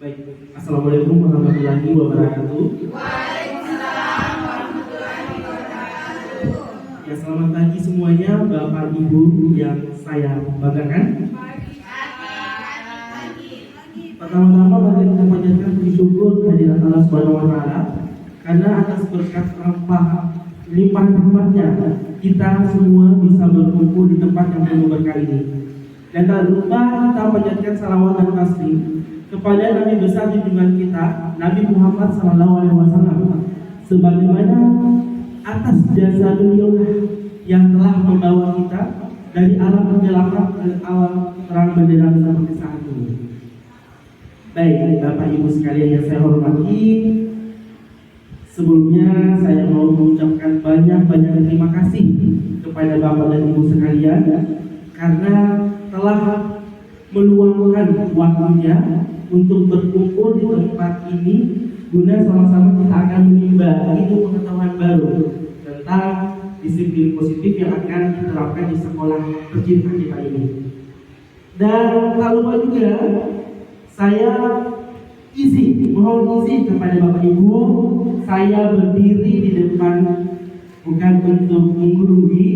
Baik, Assalamualaikum warahmatullahi wabarakatuh. Ya, selamat pagi semuanya, Bapak Ibu yang saya banggakan. Pertama-tama mari kita panjatkan puji syukur kehadirat Allah Subhanahu wa taala karena atas berkat limpahan rahmatnya kita semua bisa berkumpul di tempat yang penuh berkah ini. Dan tak lupa kita panjatkan salawat dan taslim kepada Nabi besar junjungan kita, Nabi Muhammad SAW, sebagaimana atas jasa beliau yang telah membawa kita dari alam kegelapan ke alam terang benderang seperti saat ini. Baik, Bapak Ibu sekalian yang saya hormati, sebelumnya saya mau mengucapkan banyak terima kasih kepada Bapak dan Ibu sekalian karena telah meluangkan waktunya untuk berkumpul di tempat ini guna sama-sama kita akan menimba ilmu pengetahuan baru tentang disiplin positif yang akan diterapkan di sekolah tercinta kita ini. Dan tak lupa juga saya mohon izin kepada Bapak Ibu, saya berdiri di depan bukan untuk menggurui,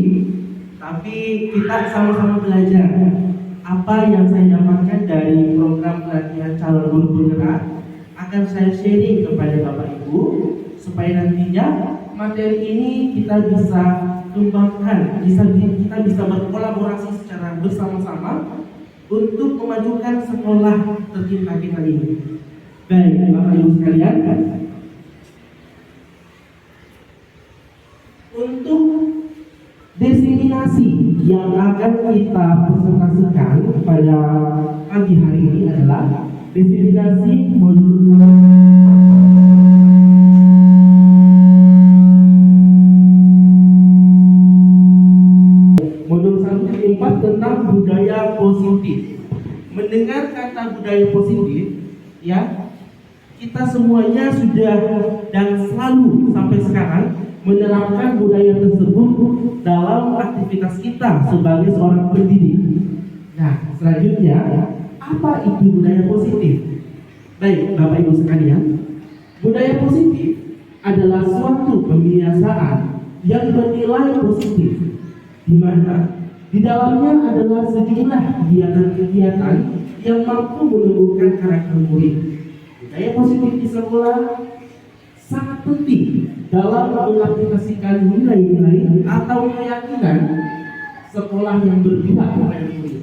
tapi kita sama-sama belajar apa yang saya dapatkan dari program pelatihan calon guru penggerak akan saya sharing kepada Bapak Ibu supaya nantinya materi ini kita bisa kembangkan, kita bisa berkolaborasi secara bersama-sama untuk memajukan sekolah tercinta kita ini. Baik, Bapak Ibu sekalian, untuk destinasi yang akan kita presentasikan pada pagi hari ini adalah destinasi modul 1.4 tentang budaya positif. Mendengar kata budaya positif, ya, kita semuanya sudah dan selalu sampai sekarang menerapkan budaya tersebut dalam aktivitas kita sebagai seorang pendidik. Nah, selanjutnya, apa itu budaya positif? Baik, Bapak Ibu sekalian, budaya positif adalah suatu kebiasaan yang bernilai positif, di mana di dalamnya adalah sejumlah kegiatan-kegiatan yang mampu menumbuhkan karakter murid. Budaya positif di sekolah sangat penting dalam mengaplikasikan nilai-nilai atau keyakinan sekolah yang berpihak kepada murid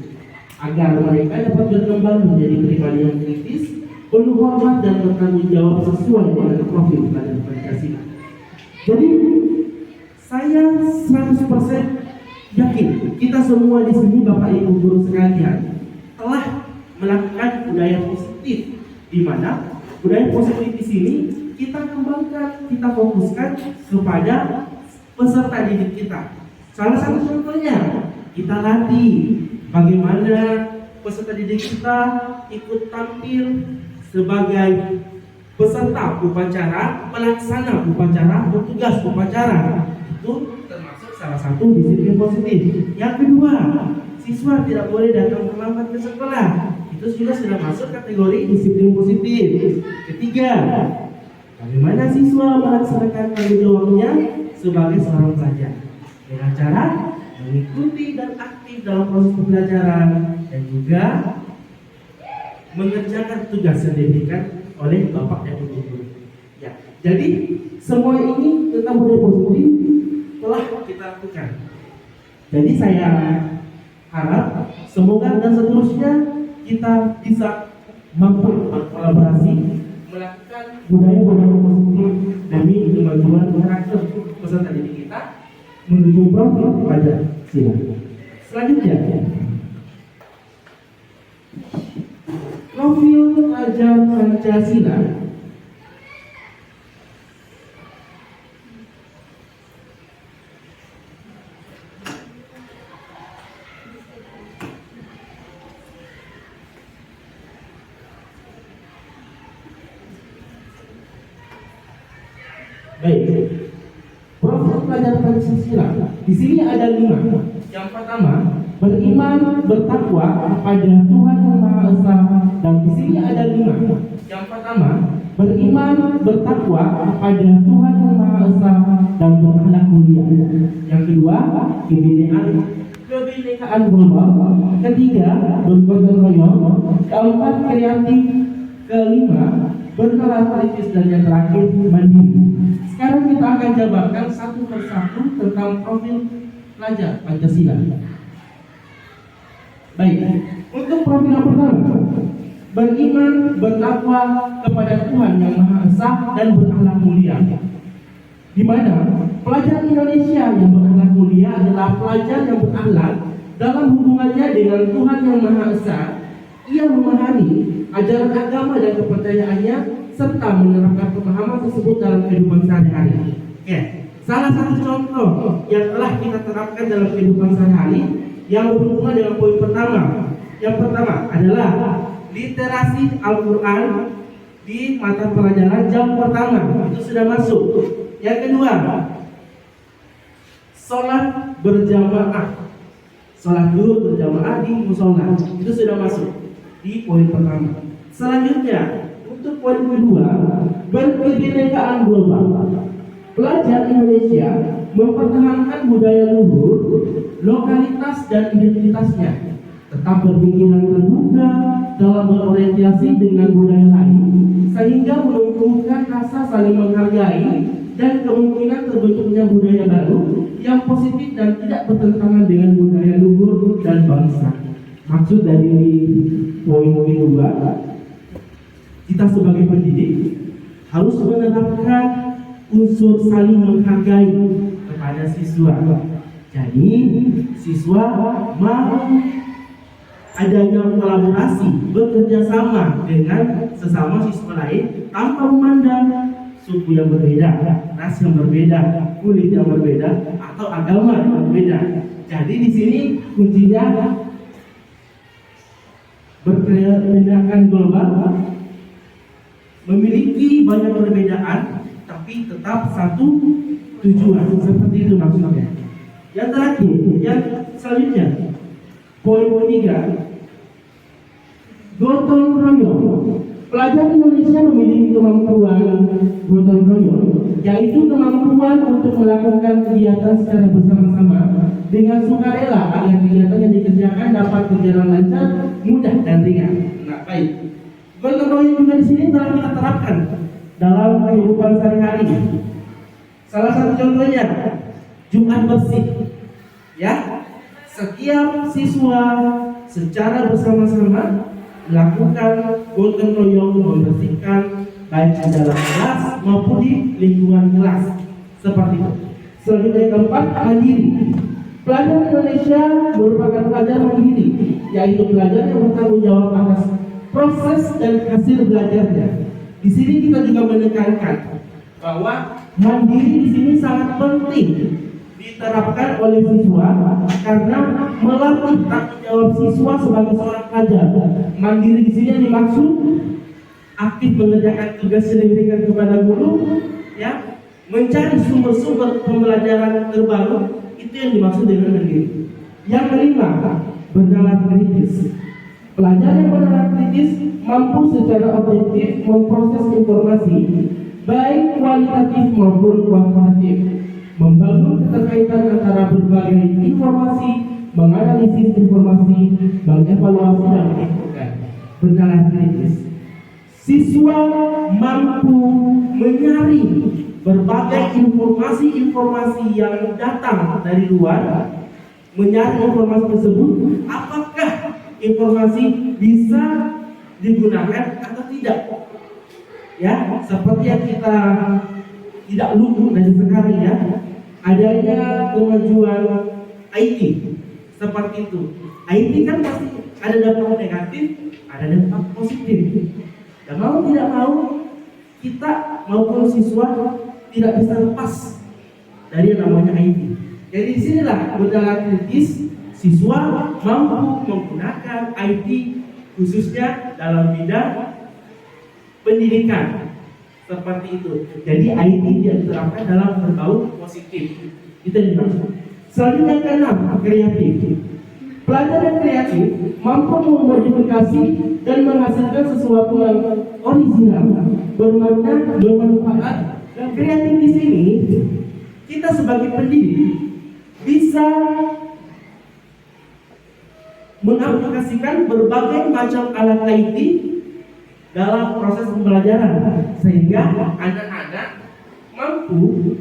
agar mereka dapat berkembang menjadi pribadi yang kritis, penuh hormat dan bertanggung jawab sesuai dengan profil pelajar Pancasila. Jadi saya 100% yakin kita semua di sini, Bapak Ibu guru sekalian, telah melakukan budaya positif, di mana budaya positif di sini kita kembangkan, kita fokuskan kepada peserta didik kita. Salah satu contohnya, kita latih bagaimana peserta didik kita ikut tampil sebagai peserta upacara, pelaksana upacara, petugas upacara. Itu termasuk salah satu disiplin positif. Yang kedua, siswa tidak boleh datang terlambat ke sekolah. Itu sudah masuk kategori disiplin positif. Ketiga, bagaimana siswa melaksanakan tanggung jawabnya sebagai seorang pelajar dengan cara mengikuti dan aktif dalam proses pembelajaran dan juga mengerjakan tugas yang diberikan oleh Bapak dan Ibu guru. Ya, jadi semua ini tentang budaya positif telah kita lakukan. Jadi saya harap semoga dan seterusnya kita bisa mampu berkolaborasi melakukan budaya-budaya positif demi kemajuan karakter peserta didik kita menuju profil Pancasila. Selanjutnya, profil pelajar Pancasila. Baik, profil pelajar Pancasila di sini ada 5. Yang pertama, beriman bertakwa kepada Tuhan yang Maha Esa, dan di sini ada 5. Yang pertama, beriman bertakwa kepada Tuhan yang Maha Esa dan berakhlak mulia. Yang kedua, kebinekaan global. Ketiga, bergotong royong. Keempat, kreatif. Kelima, bernalar kritis, dan yang terakhir, mandiri. Sekarang kita akan jabarkan satu persatu tentang profil pelajar Pancasila. Baik, untuk profil yang pertama, beriman bertakwa kepada Tuhan yang Maha Esa dan berakhlak mulia. Di mana pelajar Indonesia yang berakhlak mulia adalah pelajar yang berakhlak dalam hubungannya dengan Tuhan yang Maha Esa. Ia memahami ajaran agama dan kepercayaannya serta menerapkan pemahaman tersebut dalam kehidupan sehari-hari. Salah satu contoh yang telah kita terapkan dalam kehidupan sehari-hari yang berhubungan dengan poin pertama. Yang pertama adalah literasi Al-Quran di mata pelajaran jam pertama, itu sudah masuk. Yang kedua, sholat berjamaah, sholat zuhur berjamaah di musola, itu sudah masuk di poin pertama. Selanjutnya, untuk poin kedua, berkebinekaan global. Pelajar Indonesia mempertahankan budaya luhur, lokalitas dan identitasnya, tetap berpikiran terbuka dalam berorientasi dengan budaya lain, sehingga menumbuhkan rasa saling menghargai dan kemungkinan terbentuknya budaya baru yang positif dan tidak bertentangan dengan budaya luhur dan bangsa. Maksud dari poin kedua, kita sebagai pendidik harus menerapkan unsur saling menghargai kepada siswa. Jadi siswa mau adanya kolaborasi, bekerja sama dengan sesama siswa lain tanpa memandang suku yang berbeda, ras yang berbeda, kulit yang berbeda, atau agama yang berbeda. Jadi di sini kuncinya berkebinekaan global, memiliki banyak perbedaan tapi tetap satu tujuan, seperti itu maksudnya. Yang terakhir, yang selanjutnya, poin ketiga, gotong royong. Pelajar Indonesia memiliki kemampuan gotong royong, yaitu kemampuan untuk melakukan kegiatan secara bersama-sama dengan sukarela agar kegiatan yang dikerjakan dapat berjalan lancar, mudah dan ringan. Nah, baik. Gotong royong juga di sini telah kita terapkan dalam kehidupan sehari-hari. Salah satu contohnya Jumat bersih. Ya, setiap siswa secara bersama-sama melakukan gotong royong membersihkan baik di dalam kelas maupun di lingkungan kelas, seperti itu. Selanjutnya yang keempat, mandiri. Pelajar Indonesia merupakan pelajar mandiri, yaitu pelajar yang bertanggung jawab atas proses dan hasil belajarnya. Di sini kita juga menekankan bahwa mandiri di sini sangat penting diterapkan oleh siswa karena melatih tanggung jawab siswa sebagai seorang pelajar. Mandiri di sini yang dimaksud aktif mengerjakan tugas yang diberikan kepada guru, ya, mencari sumber-sumber pembelajaran terbaru, itu yang dimaksud dengan mandiri. Yang kelima, bernalar kritis. Pelajar yang bernalar kritis mampu secara objektif memproses informasi, baik kualitatif maupun kuantitatif, membangun keterkaitan antara berbagai informasi, menganalisis informasi, mengevaluasi dan menentukan. Bernalar kritis. Siswa mampu menyaring berbagai informasi-informasi yang datang dari luar, menyaring informasi tersebut, apakah informasi bisa digunakan atau tidak. Ya, seperti yang kita tidak luput dari sekarang, ya, adanya kemajuan IT seperti itu. IT kan pasti ada dampak negatif, ada dampak positif. Dan mau tidak mau, kita maupun siswa tidak bisa lepas dari yang namanya IT. Jadi disinilah bernalar kritis, siswa mampu menggunakan IT khususnya dalam bidang pendidikan, seperti itu. Jadi IT tidak diterapkan dalam berbau positif. Itu yang dimaksud. Selanjutnya keenam, kreatif. Pelajar yang kreatif mampu memodifikasi dan menghasilkan sesuatu yang original, bermakna, bermanfaat. Dan kreatif di sini kita sebagai pendidik bisa mengaplikasikan berbagai macam alat IT dalam proses pembelajaran sehingga anak-anak mampu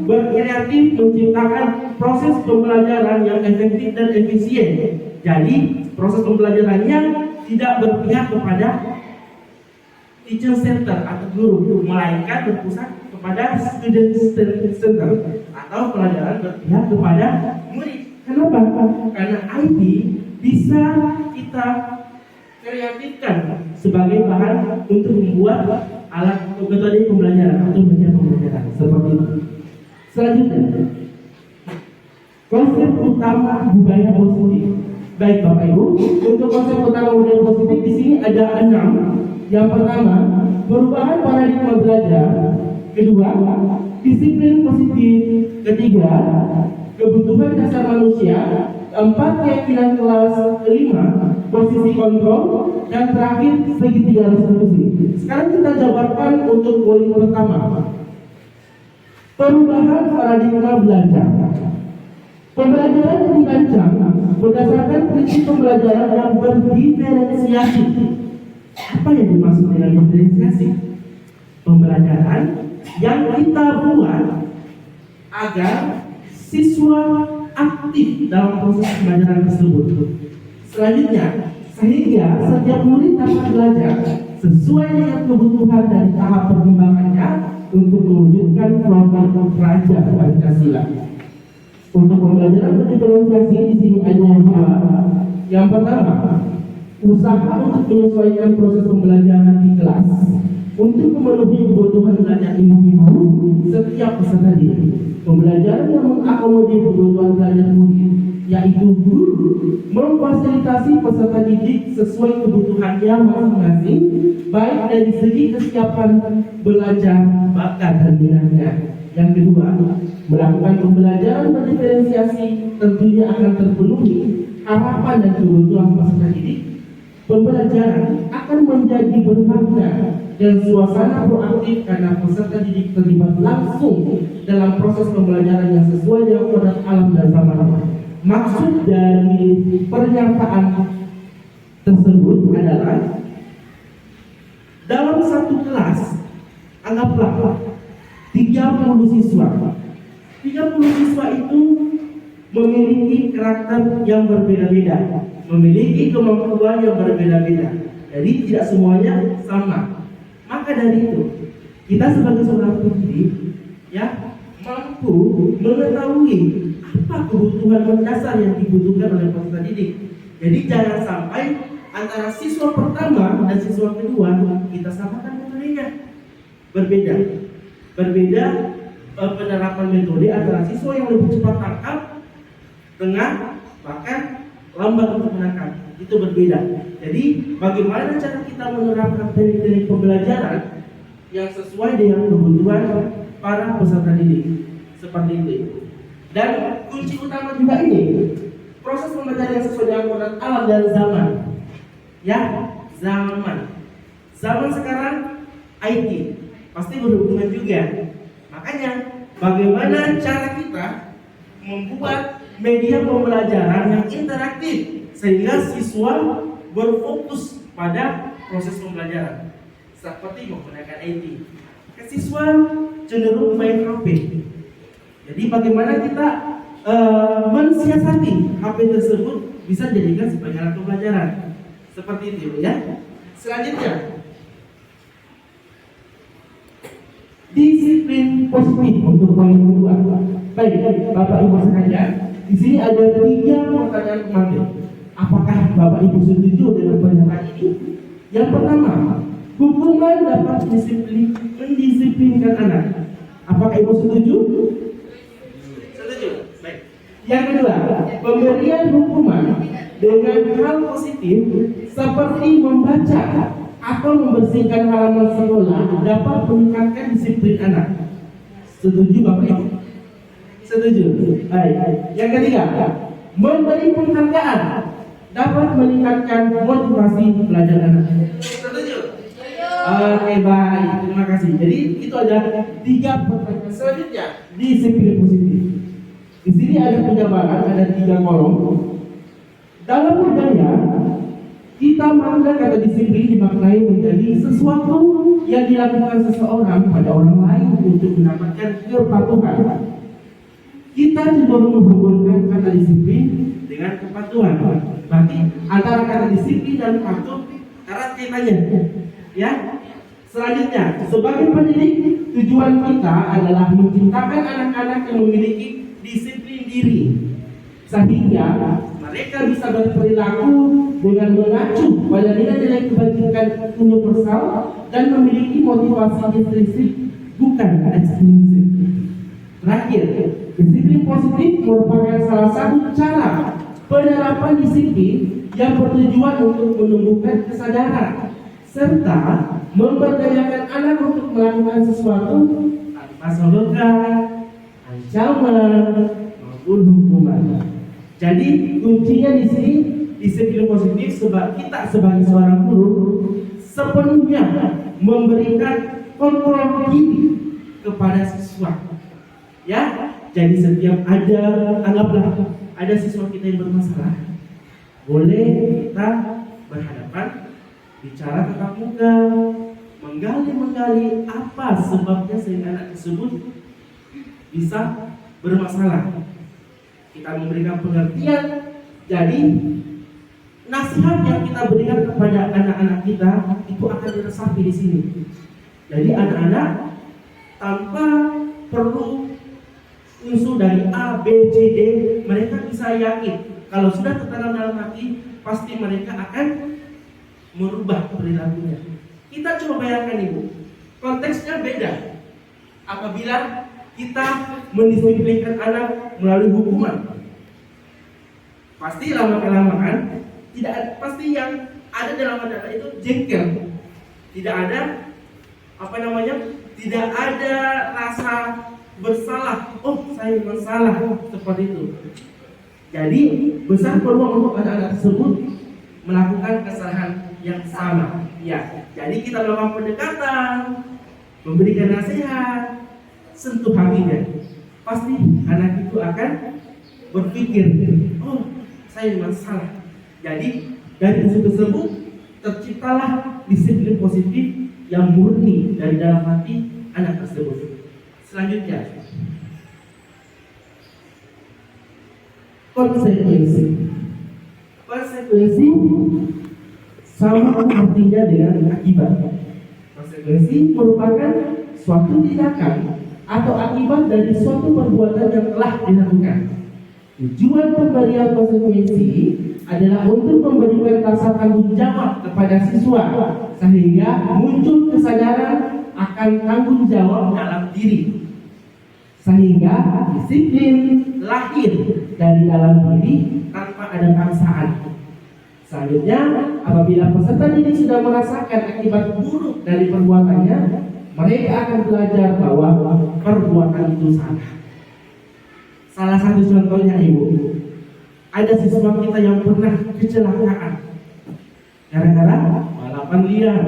berkreatif menciptakan proses pembelajaran yang efektif dan efisien. Jadi proses pembelajarannya tidak berpihak kepada teacher center atau guru, melainkan berpusat kepada student center atau pelajaran berpihak kepada murid. Kenapa? Karena IT bisa kita kreatifkan sebagai bahan untuk membuat alat metode pembelajaran atau media pembelajaran seperti itu. Selanjutnya, konsep utama budaya positif. Baik Bapak Ibu, untuk konsep utama budaya positif di sini ada 6. Yang pertama, perubahan paradigma belajar. Kedua, disiplin positif. Ketiga, kebutuhan dasar manusia. 4, keyakinan kelas. 5, posisi kontrol. Dan terakhir, segitiga resolusi. Sekarang kita jabarkan untuk poin pertama. Perubahan paradigma belajar. Pembelajaran yang dirancang berdasarkan prinsip pembelajaran yang berdiferensiasi. Apa yang dimaksud dengan diferensiasi? Pembelajaran yang kita buat agar siswa aktif dalam proses pembelajaran tersebut. Selanjutnya, sehingga setiap murid dapat belajar sesuai dengan kebutuhan dan tahap perkembangannya untuk mewujudkan program Raja Pancasila. Untuk pembelajaran berdiferensiasi di sini ada 2. Yang pertama, usaha untuk menyesuaikan proses pembelajaran di kelas untuk memenuhi kebutuhan belajar individu setiap peserta didik. Pembelajaran yang mengakomodir kebutuhan belajar murid, yaitu guru memfasilitasi peserta didik sesuai kebutuhannya masing-masing, baik dari segi kesiapan belajar, bakat dan minatnya. Yang kedua, melakukan pembelajaran berdiferensiasi tentunya akan terpenuhi harapan dan kebutuhan peserta didik. Pembelajaran akan menjadi bermakna dan suasana proaktif karena peserta didik terlibat langsung dalam proses pembelajaran yang sesuai dengan kodrat alam dan zaman. Maksud dari pernyataan tersebut adalah dalam satu kelas, anggaplah 30 siswa. 30 siswa itu memiliki karakter yang berbeda-beda, memiliki kemampuan yang berbeda-beda. Jadi tidak semuanya sama. Maka dari itu, kita sebagai seorang pendidik ya mampu mengetahui apa kebutuhan mendasar yang dibutuhkan oleh peserta didik. Jadi jangan sampai antara siswa pertama dan siswa kedua kita samakan metodenya. Berbeda penerapan metode antara siswa yang lebih cepat tangkap dengan bahkan lambat untuk menangkap. Itu berbeda. Jadi bagaimana cara kita menerapkan teknik-teknik pembelajaran yang sesuai dengan kebutuhan para peserta didik. Seperti itu. Dan kunci utama juga ini, proses pembelajaran yang sesuai dengan kodrat alam dan zaman. Ya, zaman sekarang IT pasti berhubungan juga. Makanya bagaimana cara kita membuat media pembelajaran yang interaktif sehingga siswa berfokus pada proses pembelajaran seperti menggunakan IT. Siswa cenderung main HP. Jadi bagaimana kita mensiasati HP tersebut bisa dijadikan sebagai alat pembelajaran. Seperti itu ya. Selanjutnya, disiplin positif untuk poin kedua. Baik, Bapak Ibu sekalian, di sini ada 3 pertanyaan kemarin. Apakah Bapak Ibu setuju dengan pernyataan ini? Yang pertama, hukuman dapat mendisiplinkan anak. Apakah Ibu setuju? Setuju. Baik. Yang kedua, pemberian hukuman dengan hal positif seperti membaca atau membersihkan halaman sekolah dapat meningkatkan disiplin anak. Setuju Bapak Ibu? Setuju. Baik. Yang ketiga, memberi penghargaan dapat meningkatkan motivasi belajar anak. Setuju? Oke, baik. Terima kasih. Jadi itu ada 3 pertanyaan. Selanjutnya, disiplin positif. Di sini ada penjabaran, ada 3 kolom. Dalam budaya, kita menganggap kata disiplin dimaknai menjadi sesuatu yang dilakukan seseorang pada orang lain untuk mendapatkan kepatuhan. Kita cenderung menghubungkan kata disiplin dengan kepatuhan. Berarti antara kata disiplin dan patuh erat kaitannya. Ya. Selanjutnya, sebagai pendidik, tujuan kita adalah menciptakan anak-anak yang memiliki disiplin diri, sehingga mereka bisa berperilaku dengan mengacu pada nilai-nilai kebajikan universal dan memiliki motivasi intrinsik bukan ekstrinsik. Terakhir, disiplin positif merupakan salah satu cara penerapan disiplin yang bertujuan untuk menumbuhkan kesadaran serta memberdayakan anak untuk melakukan sesuatu tanpa sodokan, ancaman maupun hukuman. Jadi kuncinya di sini disiplin positif sebab kita sebagai seorang guru sepenuhnya memberikan kontrol diri kepada siswa. Ya, jadi setiap anggaplah ada siswa kita yang bermasalah, boleh kita berhadapan, bicara tatap muka, menggali apa sebabnya sehingga anak tersebut bisa bermasalah. Kita memberikan pengertian. Jadi nasihat yang kita berikan kepada anak-anak kita itu akan diresapi di sini. Jadi anak-anak tanpa perlu unsur dari A, B, C, D, mereka bisa yakin kalau sudah tertanam dalam hati, pasti mereka akan merubah perilakunya. Kita coba bayangkan Ibu, konteksnya beda. Apabila kita mendisiplinkan anak melalui hukuman, pasti lama-kelamaan pasti yang ada dalam anak itu jengkel, tidak ada tidak ada rasa bersalah. Oh, saya memang salah, seperti itu. Jadi besar peluang untuk anak-anak tersebut melakukan kesalahan yang sama. Ya, jadi kita melakukan pendekatan, memberikan nasihat, sentuh hatinya. Pasti anak itu akan berpikir, oh, saya memang salah. Jadi dari isu tersebut terciptalah disiplin positif yang murni dari dalam hati anak tersebut. Selanjutnya, konsekuensi. Konsekuensi sama artinya dengan akibat. Konsekuensi merupakan suatu tindakan atau akibat dari suatu perbuatan yang telah dilakukan. Tujuan pemberian konsekuensi adalah untuk memberikan rasa tanggung jawab kepada siswa sehingga muncul kesadaran akan tanggung jawab dalam diri, sehingga disiplin lahir dari dalam diri tanpa ada paksaan. Selanjutnya, apabila peserta didik sudah merasakan akibat buruk dari perbuatannya, mereka akan belajar bahwa perbuatan itu salah. Salah satu contohnya Ibu, ada siswa kita yang pernah kecelakaan gara-gara balapan liar.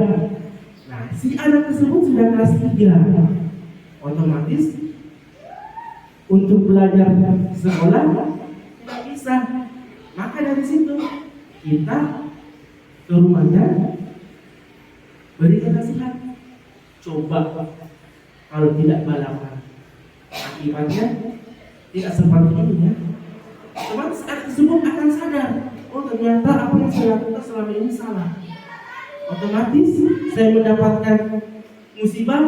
Nah, si anak tersebut sudah kelas 3, otomatis untuk belajar sekolah tidak bisa. Maka dari situ kita ke rumahnya berikan nasihat. Coba kalau tidak balapan, akibatnya tidak seperti ini ya. Otomatis anak tersebut akan sadar, oh ternyata apa yang saya lakukan selama ini salah. Otomatis saya mendapatkan musibah,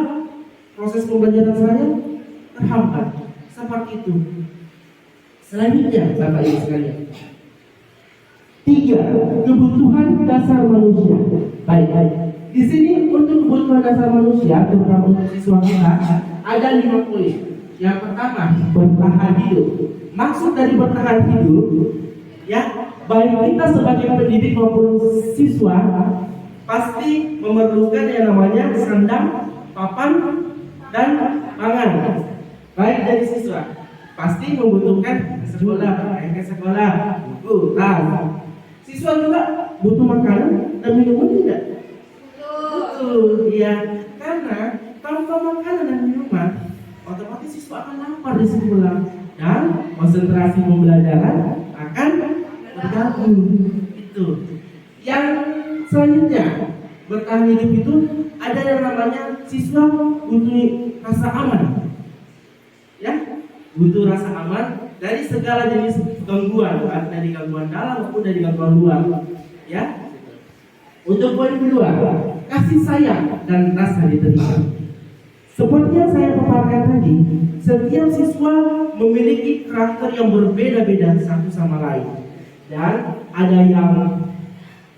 proses pembelajaran saya terhambat. Seperti itu. Selanjutnya, Bapak Ibu sekalian, 3. Kebutuhan dasar manusia. Baik. Di sini untuk kebutuhan dasar manusia, terutama untuk siswa kita, ada 5 poin. Yang pertama, bertahan hidup. Maksud dari bertahan hidup, ya, baik kita sebagai pendidik maupun siswa pasti memerlukan yang namanya sandang, papan, dan pangan. Baik dari siswa pasti membutuhkan ke sekolah, buku, tas. Siswa juga butuh makanan dan minuman tidak? Betul, iya. Karena tanpa makanan dan minuman, otomatis siswa akan lapar di sekolah dan konsentrasi pembelajaran akan terganggu. Itu. Yang selanjutnya bertahan hidup itu ada yang namanya siswa butuh rasa aman. Ya, butuh rasa aman dari segala jenis gangguan, dari gangguan dalam maupun dari gangguan luar. Ya. Untuk poin kedua, kasih sayang dan rasa diterima. Seperti yang saya paparkan tadi, setiap siswa memiliki karakter yang berbeda-beda satu sama lain. Dan ada yang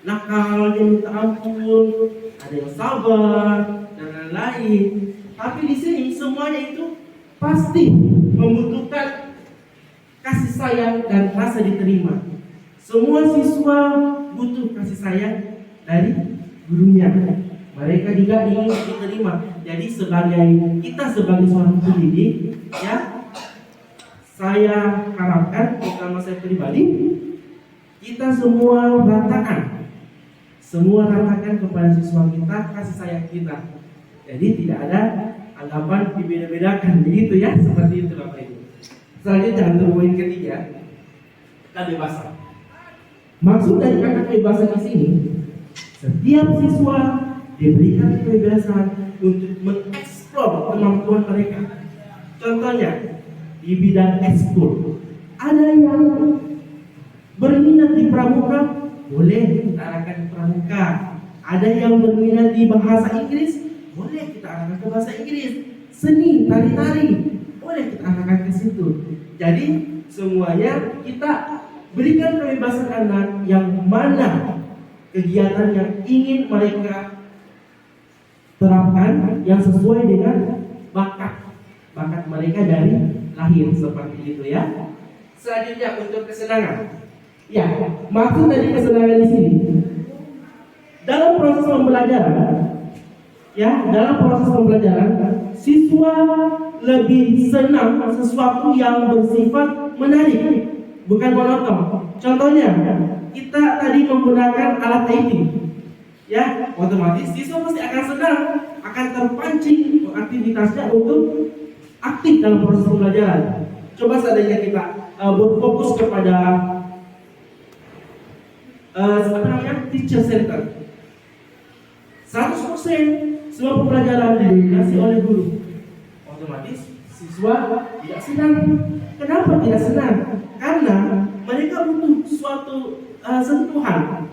nakal, yang minta ampun, ada yang sabar, dan lain-lain. Tapi di sini semuanya itu pasti membutuhkan kasih sayang dan rasa diterima. Semua siswa butuh kasih sayang dari gurunya. Mereka juga ingin diterima. Jadi kita sebagai seorang pendidik, ya, saya harapkan, terutama saya pribadi, kita semua ratakan kepada siswa kita kasih sayang kita. Jadi tidak ada anggapan dibeda-bedakan, begitu ya, seperti itu Bapak Ibu. Selanjutnya untuk poin ketiga, kebebasan. Maksud dari kata kebebasan di sini, setiap siswa diberikan kebebasan untuk mengeksplor kemampuan mereka. Contohnya di bidang ekskul, ada yang berminat di pramuka, boleh kita arahkan ke pramuka. Ada yang berminat di bahasa Inggris, boleh kita arahkan ke bahasa Inggris. Seni, tari-tari, boleh kita arahkan ke situ. Jadi semuanya kita berikan kebebasan anak yang mana kegiatan yang ingin mereka terapkan yang sesuai dengan bakat mereka dari lahir, seperti itu ya. Selanjutnya untuk kesenangan. Ya, maksud dari kesenangan di sini dalam proses pembelajaran, siswa lebih senang sesuatu yang bersifat menarik, bukan monoton. Contohnya, kita tadi menggunakan alat typing, ya, otomatis siswa pasti akan senang, akan terpancing aktivitasnya untuk aktif dalam proses pembelajaran. Coba seandainya kita berfokus kepada teacher center, 100% semua pembelajaran didominasi oleh guru, otomatis siswa tidak senang. Kenapa tidak senang? Karena mereka butuh suatu sentuhan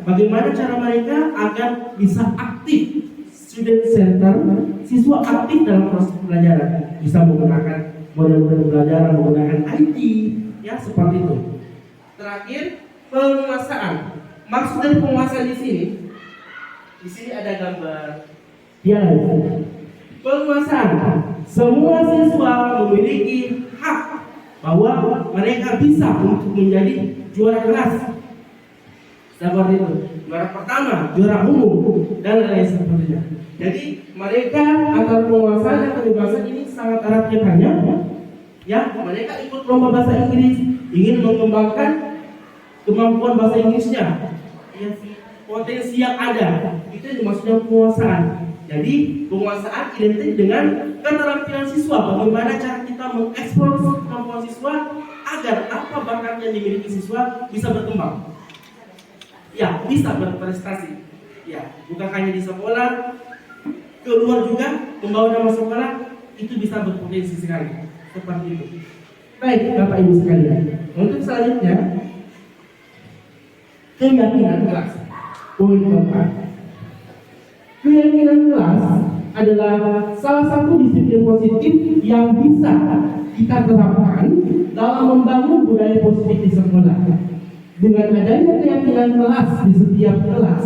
bagaimana cara mereka agar bisa aktif. Student center, siswa aktif dalam proses pembelajaran, bisa menggunakan model-model pembelajaran, menggunakan IT, ya, seperti itu. Terakhir, penguasaan. Maksud dari penguasaan di sini ada gambar. Ya, penguasaan. Semua siswa memiliki hak bahwa mereka bisa untuk menjadi juara kelas. Seperti itu. Juara pertama, juara umum, dan lain-lain sebagainya. Jadi mereka antara penguasaan dan kebebasan ini sangat erat kaitannya. Ya, mereka ikut lomba bahasa Inggris, ingin mengembangkan kemampuan bahasa Inggrisnya, ya, potensi yang ada. Itu maksudnya penguasaan. Jadi penguasaan identik dengan keterampilan siswa. Bagaimana cara kita mengeksplor kemampuan siswa agar apa bakat yang dimiliki siswa bisa berkembang. Ya, bisa berprestasi. Ya, bukan hanya di sekolah, keluar juga membawa nama sekolah, itu bisa berpotensi sekali. Seperti itu. Baik, Bapak Ibu sekalian. Untuk selanjutnya, keyakinan kelas. Poin keempat. Keyakinan kelas adalah salah satu disiplin positif yang bisa kita terapkan dalam membangun budaya positif di sekolah. Dengan adanya keyakinan kelas di setiap kelas,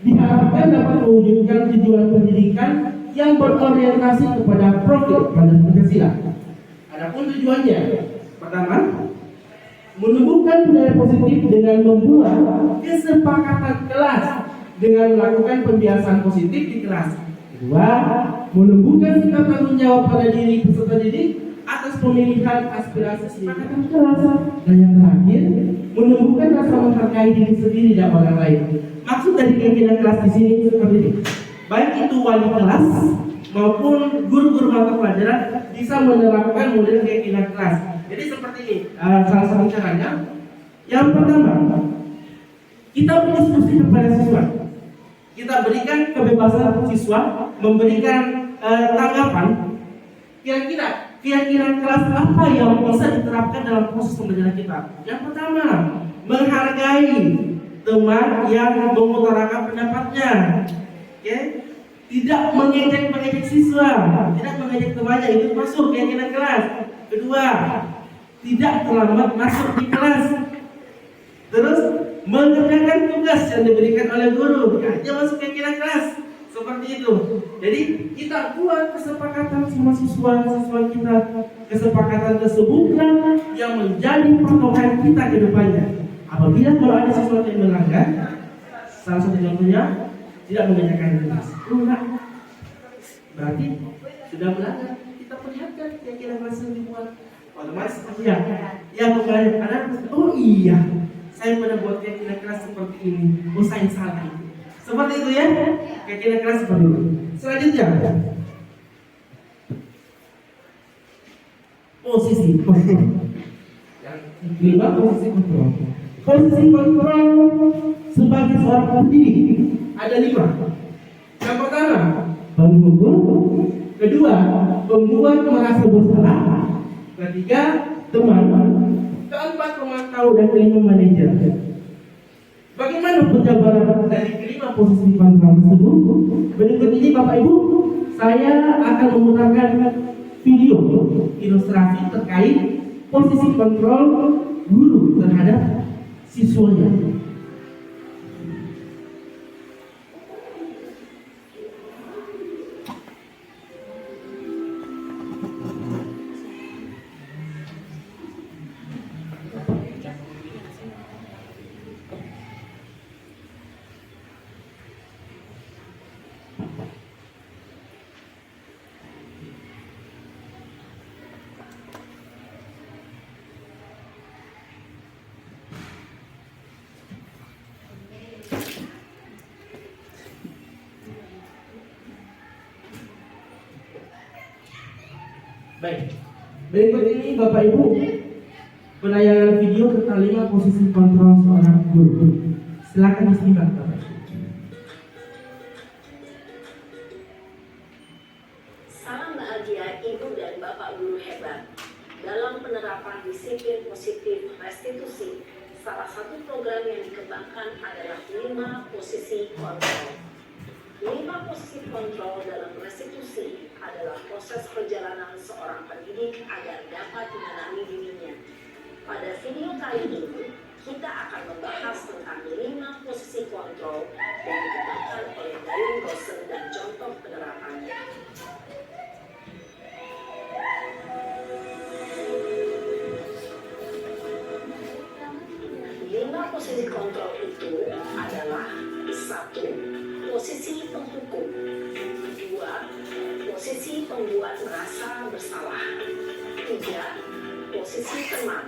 diharapkan dapat mewujudkan tujuan pendidikan yang berorientasi kepada profil pada Pancasila. Adapun tujuannya, pertama, Menumbuhkan budaya positif dengan membuat kesepakatan kelas dengan melakukan pembiasaan positif di kelas. Kedua, menumbuhkan sikap tanggung jawab pada diri peserta didik atas pemilihan aspirasi kesepakatan kelas. Dan yang terakhir, menumbuhkan rasa menghargai diri sendiri dan orang lain. Maksud dari keyakinan kelas di sini seperti ini. Baik itu wali kelas maupun guru-guru mata pelajaran bisa menerapkan model keyakinan kelas. Jadi seperti ini, salah satu caranya. Yang pertama, kita berdiskusi kepada siswa. Kita berikan kebebasan siswa memberikan tanggapan. Kira-kira keyakinan kelas apa yang bisa diterapkan dalam proses pembelajaran kita? Yang pertama, menghargai teman yang mengutarakan pendapatnya. Oke? Tidak mengejek siswa, tidak mengejek temannya, itu masuk keyakinan kelas. Kedua, tidak terlambat masuk di kelas. Terus mengerjakan tugas yang diberikan oleh guru, dia masuk keyakinan kelas. Seperti itu. Jadi kita buat kesepakatan sama siswa kita. Kesepakatan tersebutlah yang menjadi patokan kita ke depannya. Apabila kalau ada sesuatu yang melanggar, salah satu contohnya tidak mengerjakan tugas, berarti sudah melanggar. Kita perlihatkan keyakinan kelas yang dibuat. Otomatis ya kembali ada. Oh iya, saya pernah buat keyakinan kelas seperti ini. Oh saya salah. Seperti itu ya, keyakinan kelas seperti itu. Selanjutnya, posisi kontrol. Yang kelima, posisi kontrol. Posisi kontrol sebagai seorang pendidik ada 5. Yang pertama, penghukum. Kedua, pembuat merasa bersalah. Ketiga, teman. Keempat, pemantau. Dan kelima, manajer. Bagaimana penjabaran dari kelima posisi kontrol tersebut? Berikut ini Bapak Ibu, saya akan memutarkan video ilustrasi terkait posisi kontrol guru terhadap siswanya. Baik, berikut ini Bapak Ibu penayangan video tentang 5 posisi kontrol seorang guru. Silakan disimak Bapak. Salam bahagia Ibu dan Bapak guru hebat. Dalam penerapan disiplin positif restitusi, salah satu program yang dikembangkan adalah 5 posisi kontrol. 5 posisi kontrol dalam restitusi adalah proses perjalanan seorang pendidik agar dapat mengenali dirinya. Pada video kali ini, kita akan membahas tentang 5 posisi kontrol yang dikembangkan oleh Diane Rosen dan contoh penerapannya. 5 posisi kontrol itu adalah: 1. Posisi penghukum. 2. Posisi pembuat merasa bersalah. 3. Posisi teman.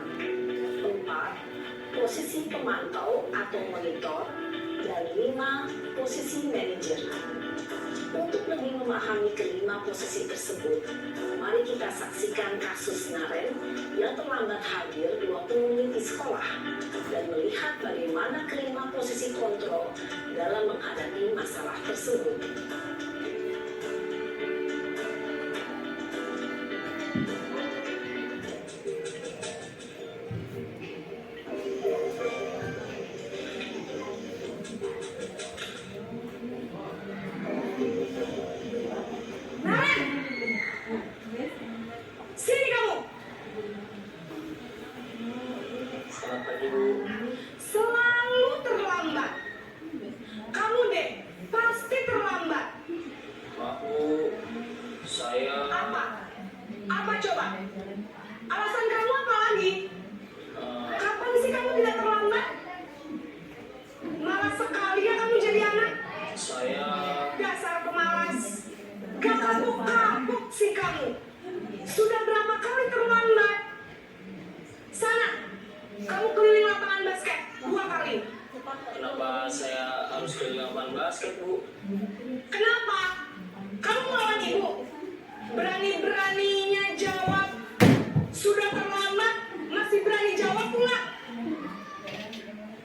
4. Posisi pemantau atau monitor. Dan 5. Posisi manajer. Untuk lebih memahami kelima posisi tersebut, mari kita saksikan kasus Naren yang terlambat hadir 20 menit di sekolah dan melihat bagaimana kelima posisi kontrol dalam menghadapi masalah tersebut. Selalu terlambat. Kamu deh, Gak kapok-kapok sih kamu. Sudah berapa kali terlambat? Sana, kamu keliling lapangan basket 2 kali. Kenapa saya harus keliling lapangan basket, Bu? Kenapa? Kamu melawan ibu. Berani-beraninya jawab. Sudah terlambat, masih berani jawab pula.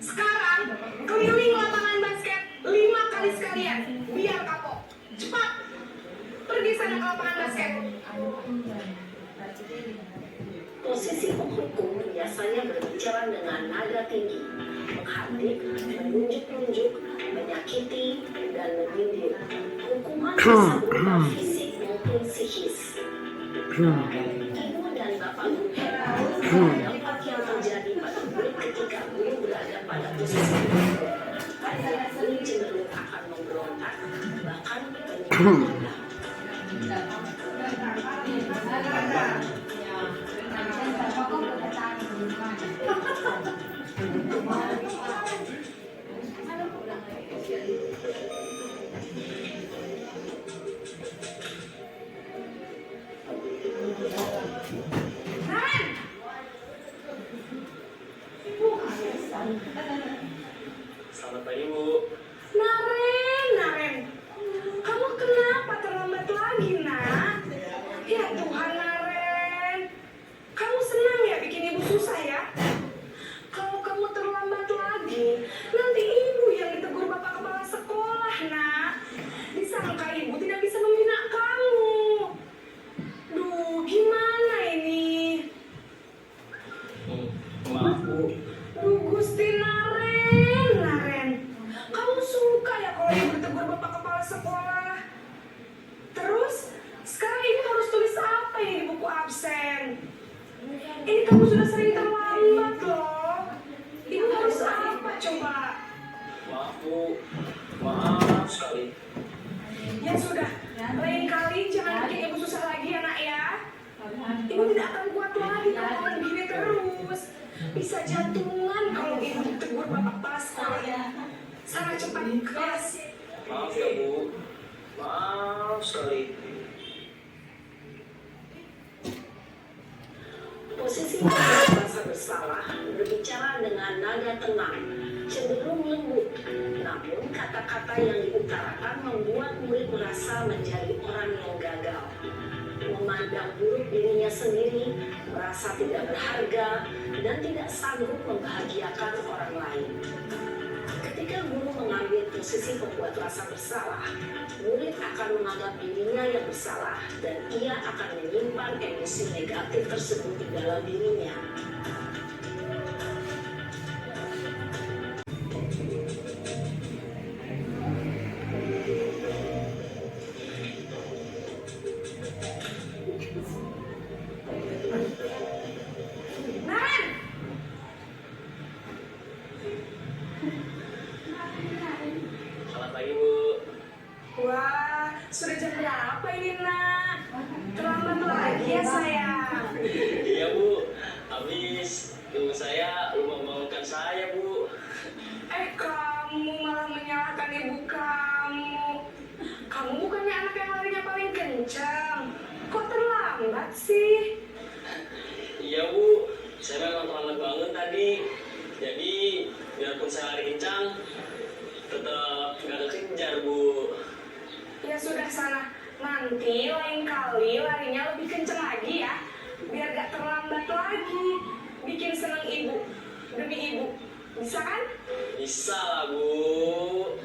Sekarang, keliling lapangan basket 5 kali sekalian. Biar kapok. Cepat. Pergi sana ke lapangan basket. Posisi penghukum biasanya berbicara dengan nada tinggi, menghardik, menunjuk-nunjuk, menyakiti, dan menyindir. Hukuman bisa berupa fisik maupun psikis. Ibu dan bapak guru heran dampak yang terjadi pada murid ketika guru berada pada posisi penghukum. Murid cenderung akan memberontak, bahkan menyerang. Selamat pagi, Bu. Naren, kamu kenapa terlambat lagi, nak? Ya Tuhan, Naren. Kamu senang ya bikin ibu susah ya? Kalau kamu terlambat lagi, nanti ibu yang ditegur bapak kepala sekolah, nak. Disangka ibu tidak bisa membina kamu. Duh, gimana ini? Maaf, Bu. Duh, Gusti Naren. Kamu suka ya kalau ibu ditegur bapak kepala sekolah? Terus, sekarang ibu harus tulis apa ini di buku absen? Ini kamu sudah sering terlambat loh. Ibu harus apa coba? Maaf, Bu. Maaf sekali. Ya sudah, lain kali jangan bikin ibu susah lagi ya nak ya. Ibu tidak akan kuat lagi kalau begini terus. Bisa jantungan kalau ibu ditegur bapak kepala sekolah. Sana cepat ke kelas. Maaf ya, Bu. Maaf sekali. Posisi merasa bersalah berbicara dengan nada tenang, cenderung lembut. Namun kata-kata yang diutarakan membuat murid merasa menjadi orang yang gagal. Memandang buruk dirinya sendiri, merasa tidak berharga, dan tidak sanggup membahagiakan orang lain. Ketika guru mengambil posisi pembuat rasa bersalah, murid akan menganggap dirinya yang bersalah dan ia akan menyimpan emosi negatif tersebut di dalam dirinya. Naren! Selamat pagi, Bu. Wah, sudah jam berapa ini nak? Terlambat lagi ya sayang. Iya, Bu. Habis ibu saya lupa membangunkan saya, Bu. Kamu malah menyalahkan ibu kamu. Kamu bukannya anak yang larinya paling kencang. Kok terlambat sih? Iya, Bu. Saya memang terlambat bangun tadi. Jadi, biarpun saya lari kencang, tetap nggak kekejar, Bu. Ya sudah sana. Nanti lain kali larinya lebih kencang lagi ya. Biar gak terlambat lagi. Bikin seneng ibu. Demi ibu. Bisa kan? Bisa lah, Bu.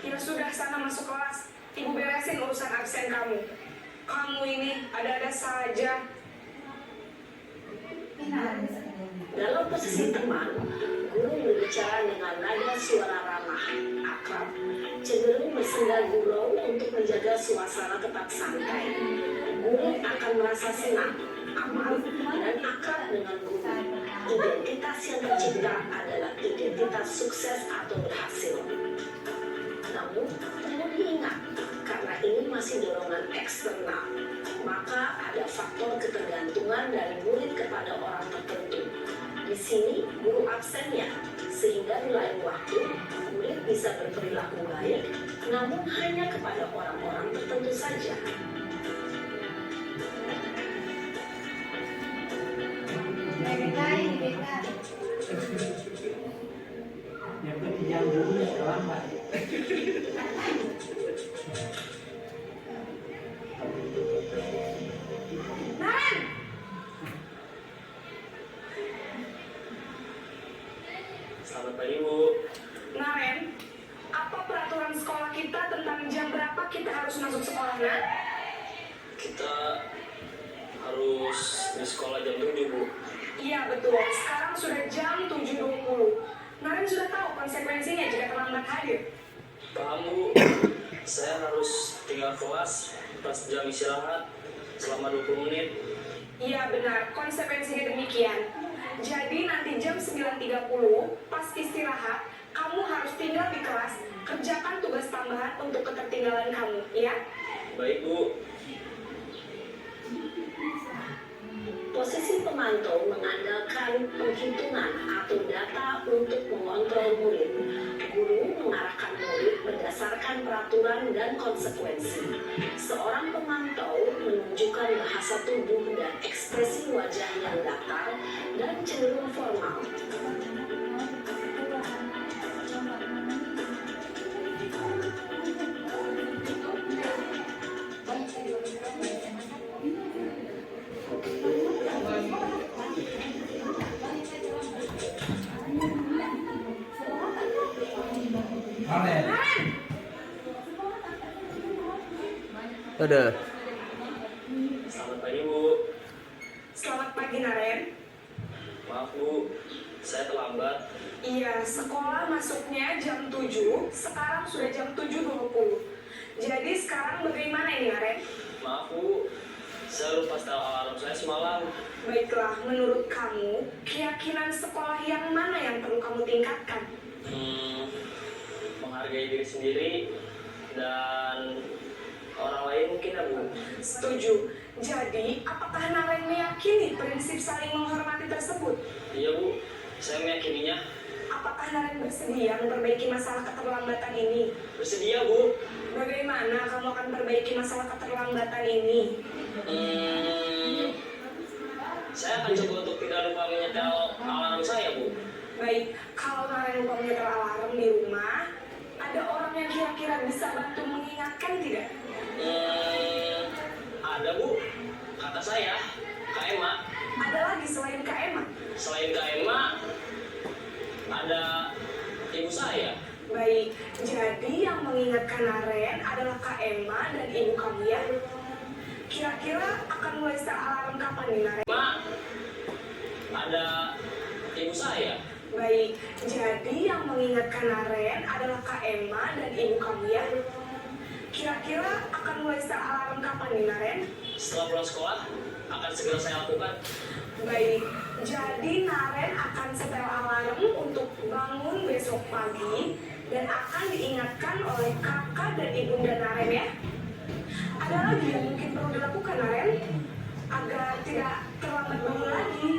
Ya sudah sana masuk kelas. Ibu beresin urusan absen kamu. Kamu ini ada-ada saja. Dalam posisi teman, guru berbicara dengan nada suara ramah, akrab, cenderung bersenda gurau untuk menjaga suasana tetap santai. Guru akan merasa senang, aman, dan akrab dengan guru. Identitas yang tercipta adalah identitas sukses atau berhasil. Namun, perlu diingat, karena ini masih dorongan eksternal, maka ada faktor ketergantungan dari murid kepada orang tertentu. Di sini, guru absennya, sehingga di lain waktu, murid bisa berperilaku baik namun hanya kepada orang-orang tertentu saja. Yang ketiga dulu selamat. Selamat pagi, Bu. Naren, apa peraturan sekolah kita tentang jam berapa kita harus masuk sekolah, Nak? Kita harus di sekolah jam 7, Bu. Iya betul, sekarang sudah jam 7.20. Naren sudah tahu konsekuensinya jika terlambat hadir. Paham, Bu. Saya harus tinggal kelas pas jam istirahat selama 20 menit. Iya benar, konsekuensinya demikian. Jadi nanti jam 9.30 pas istirahat, kamu harus tinggal di kelas, kerjakan tugas tambahan untuk ketertinggalan kamu, ya? Baik, Bu. Posisi pemantau mengandalkan penghitungan atau data untuk mengontrol murid. Guru mengarahkan murid berdasarkan peraturan dan konsekuensi. Seorang pemantau menunjukkan bahasa tubuh dan ekspresi wajah yang datar dan cenderung formal. Ada. Selamat pagi, Bu. Selamat pagi, Naren. Maaf, Bu. Saya terlambat. Iya, sekolah masuknya jam 7, sekarang sudah jam 7.20. Jadi sekarang bagaimana ini, Naren? Maaf, Bu. Saya lupa setel alarm saya semalam. Baiklah, menurut kamu, keyakinan sekolah yang mana yang perlu kamu tingkatkan? Menghargai diri sendiri dan orang lain mungkin, ya, Bu. Setuju. Jadi, apakah Naren meyakini prinsip saling menghormati tersebut? Iya, Bu. Saya meyakininya. Apakah Naren bersedia memperbaiki masalah keterlambatan ini? Bersedia, Bu. Bagaimana kamu akan perbaiki masalah keterlambatan ini? Saya akan coba untuk tidak lupa menyetel alarm saya, Bu. Baik, kalau Naren lupa menyetel alarm di rumah, ada orang yang kira-kira bisa bantu mengingatkan tidak? Ada, Bu. Kata saya, Kak Emma. Ada lagi selain Kak Emma? Selain Kak Emma, ada ibu saya. Baik, jadi yang mengingatkan Naren adalah Kak Emma dan ibu kamu, ya? Kira-kira akan mulai setel alarm kapan nih, Naren? Ma, ada ibu saya. Baik, jadi yang mengingatkan Naren adalah Kak Emma dan ibu kamu, ya? Kira-kira akan mulai setel alarm kapan nih, Naren? Setelah pulang sekolah, akan segera saya lakukan. Baik, jadi Naren akan setel alarm untuk bangun besok pagi dan akan diingatkan oleh kakak dan ibunda Naren, ya? Ada lagi yang mungkin perlu dilakukan, Naren? Agar tidak terlambat bangun lagi.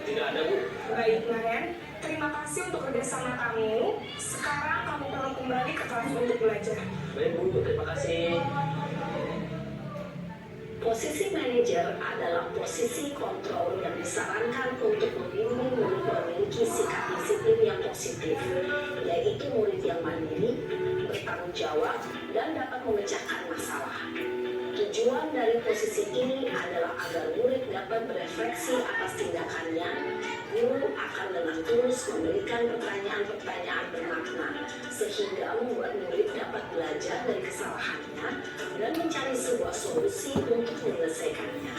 Tidak ada, Bu. Baik, Naren. Terima kasih untuk kerjasama kamu. Sekarang kamu perlu kembali ke kelas untuk belajar. Baik, Bu. Terima kasih. Posisi manajer adalah posisi kontrol yang disarankan untuk membimbing murid memiliki sikap disiplin yang positif, yaitu murid yang mandiri, bertanggung jawab, dan dapat memecahkan masalah. Tujuan dari posisi ini adalah agar murid dapat berefleksi atas tindakannya. Guru akan dengan tulus memberikan pertanyaan-pertanyaan bermakna, sehingga membuat murid dapat belajar dari kesalahannya dan mencari sebuah solusi untuk menyelesaikannya.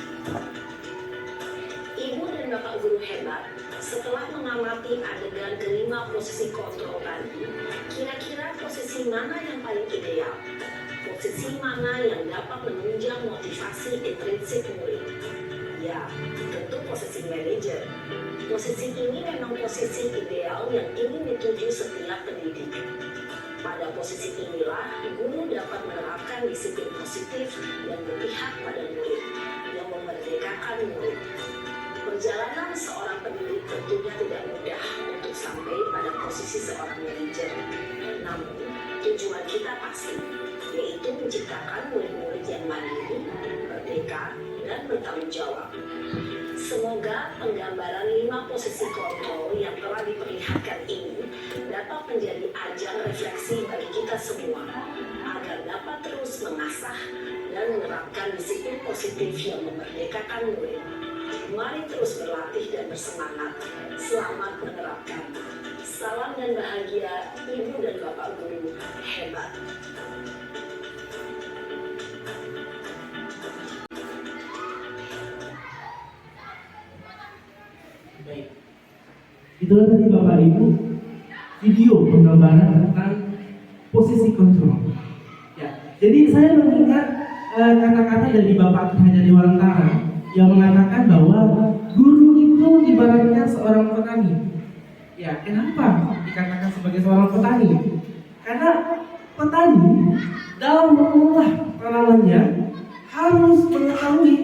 Ibu dan bapak guru hebat, setelah mengamati adegan kelima posisi kontrol tadi, kira-kira posisi mana yang paling ideal? Posisi mana yang dapat menunjang motivasi intrinsik murid? Ya, tentu posisi manajer. Posisi ini memang posisi ideal yang ingin dituju setiap pendidik. Pada posisi inilah, guru dapat menerapkan disiplin positif dan berpihak pada murid, yang memerdekakan murid. Perjalanan seorang pendidik tentunya tidak mudah untuk sampai pada posisi seorang manajer. Namun, tujuan kita pasti, yaitu menciptakan murid-murid yang mandiri, merdeka, dan bertanggung jawab. Semoga penggambaran 5 posisi kontrol yang telah diperlihatkan ini dapat menjadi ajang refleksi bagi kita semua, agar dapat terus mengasah dan menerapkan disiplin positif yang memerdekakan murid. Mari terus berlatih dan bersemangat. Selamat menerapkan. Salam dan bahagia, Ibu dan Bapak Guru hebat. Baik. Itulah tadi Bapak Ibu video penggambaran tentang posisi kontrol. Ya, jadi saya mengingat kata-kata dari Bapak Hanya Dewantara yang mengatakan bahwa guru itu ibaratnya seorang petani. Ya, kenapa dikatakan sebagai seorang petani? Karena petani dalam mengolah tanamannya harus mengetahui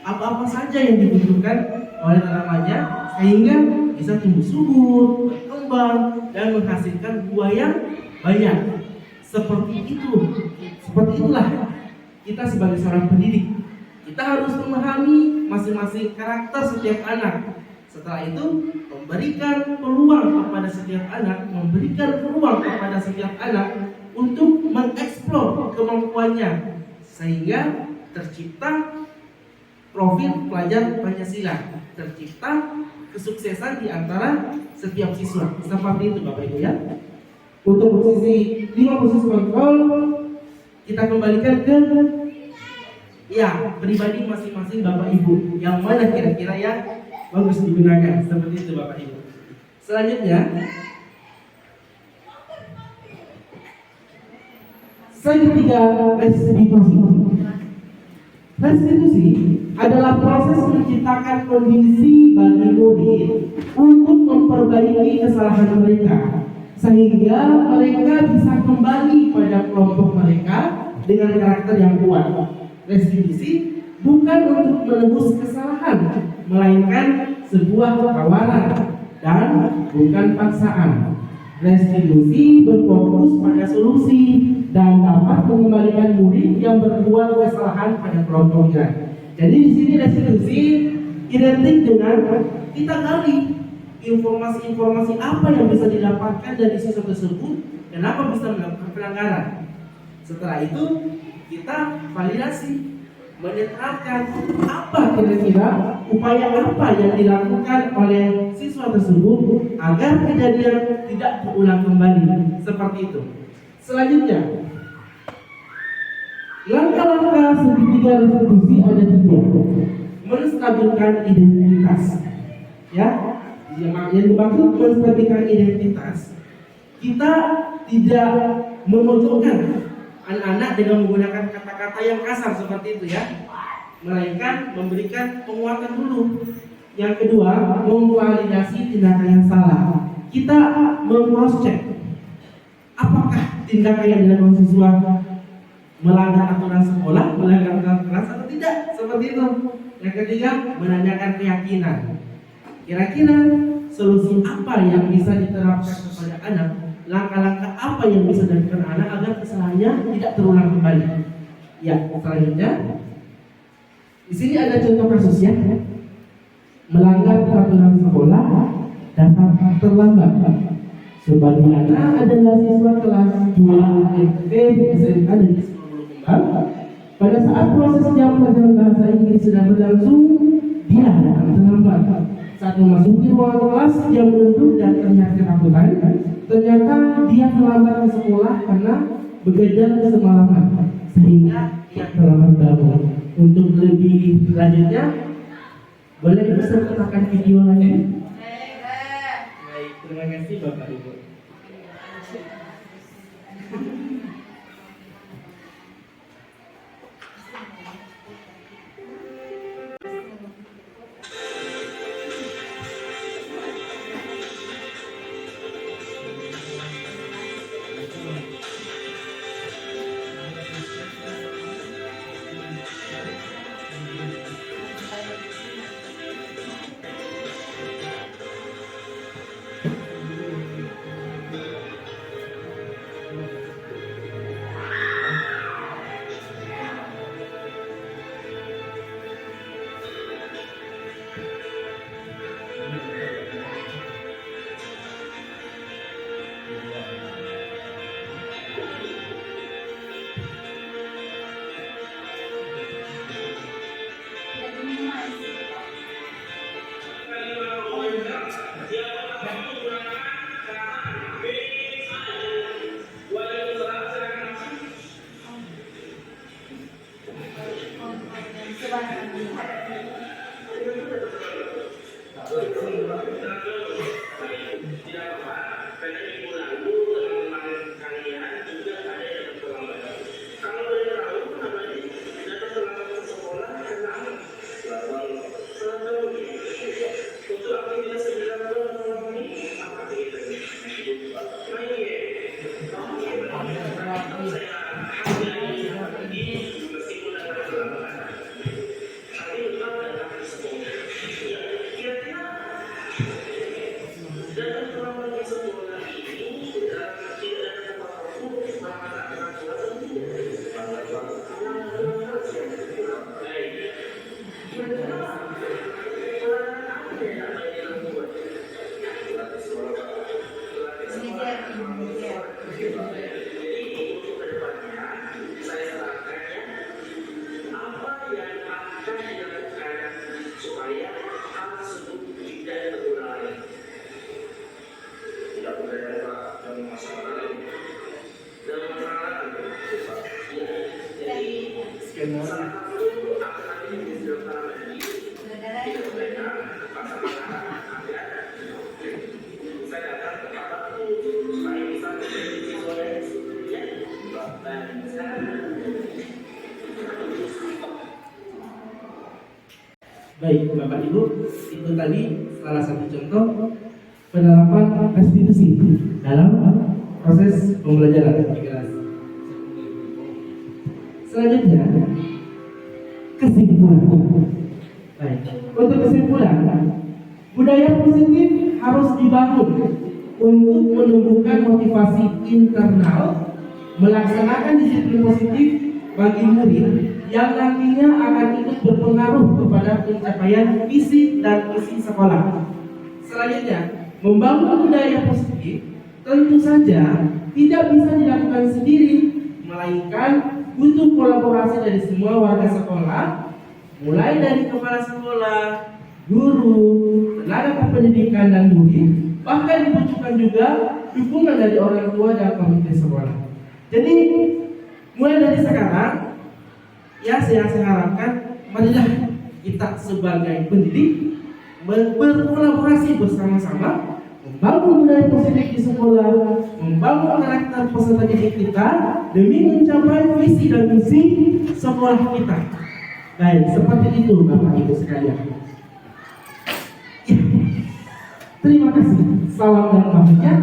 apa-apa saja yang dibutuhkan oleh tanamannya sehingga bisa tumbuh subur, berkembang, dan menghasilkan buah yang banyak. Seperti itulah kita sebagai seorang pendidik. Kita harus memahami masing-masing karakter setiap anak. Setelah itu memberikan peluang kepada setiap anak untuk mengeksplor kemampuannya sehingga tercipta profil pelajar Pancasila, tercipta kesuksesan di antara setiap siswa. Seperti itu Bapak Ibu ya. Untuk posisi 5 posisi kontrol kita kembalikan ke pribadi masing-masing Bapak Ibu. Yang mana kira-kira yang bagus digunakan? Seperti itu Bapak Ibu. Selanjutnya slide ketiga, restitusi. Restitusi adalah proses menciptakan kondisi bagi murid untuk memperbaiki kesalahan mereka sehingga mereka bisa kembali pada kelompok mereka dengan karakter yang kuat. Restitusi bukan untuk menebus kesalahan, melainkan sebuah tawaran dan bukan paksaan. Restitusi berfokus pada solusi dan dapat mengembalikan murid yang berbuat kesalahan pada kelompoknya. Jadi di sini restitusi identik dengan kita gali informasi-informasi apa yang bisa didapatkan dari siswa tersebut dan apa bisa melakukan pelanggaran. Setelah itu kita validasi, menerapkan apa kira-kira upaya apa yang dilakukan oleh siswa tersebut agar kejadian tidak terulang kembali. Seperti itu. Selanjutnya, langkah-langkah segitiga restitusi ada 3. Menstabilkan identitas. Ya, yang dimaksud menstabilkan identitas, kita tidak memojokkan anak-anak dengan menggunakan kata-kata yang kasar seperti itu ya, melainkan memberikan penguatan dulu. Yang kedua, memvalidasi tindakan yang salah. Kita mem-cross check apakah tindakan yang dilakukan siswa melanggar aturan sekolah, melanggar aturan kelas atau tidak, seperti itu. Yang ketiga, menanyakan keyakinan. Kira-kira solusi apa yang bisa diterapkan kepada anak, langkah-langkah apa yang bisa dilakukan anak agar kesalahannya tidak terulang kembali. Ya, selanjutnya di sini ada contoh kasus ya, melanggar peraturan sekolah, datang terlambat. Sebagiannya adalah siswa kelas 2 SD SMK Negeri 10 Bulukumba. Pada saat proses jam pelajaran bahasa Inggris sedang berlangsung, dia datang terlambat. Saat memasuki ruang kelas, dia menunduk dan terlihat ketakutan. Ternyata dia terlambat ke sekolah karena begadang semalaman, sehingga dia terlambat bangun. Untuk lebih lanjutnya, boleh kita sertakan video lain? Baik, terima kasih Bapak Ibu. Baik, Bapak Ibu, itu tadi salah satu contoh penerapan restitusi dalam proses pembelajaran di kelas. Selanjutnya, kesimpulan. Baik, untuk kesimpulan, budaya positif harus dibangun untuk menumbuhkan motivasi internal, melaksanakan disiplin positif bagi murid yang nantinya akan ikut berpengaruh kepada pencapaian visi dan misi sekolah. Selanjutnya, membangun budaya positif tentu saja tidak bisa dilakukan sendiri, melainkan butuh kolaborasi dari semua warga sekolah, mulai dari kepala sekolah, guru, tenaga kependidikan dan murid, bahkan dibutuhkan juga dukungan dari orang tua dan komite sekolah. Jadi, mulai dari sekarang, ya saya harapkan marilah kita sebagai pendidik berkolaborasi bersama-sama, membangun budaya positif di sekolah, membangun karakter peserta didik kita demi mencapai visi dan misi sekolah kita. Baik, seperti itu Bapak Ibu sekalian. Ya. Terima kasih. Salam dan bahagia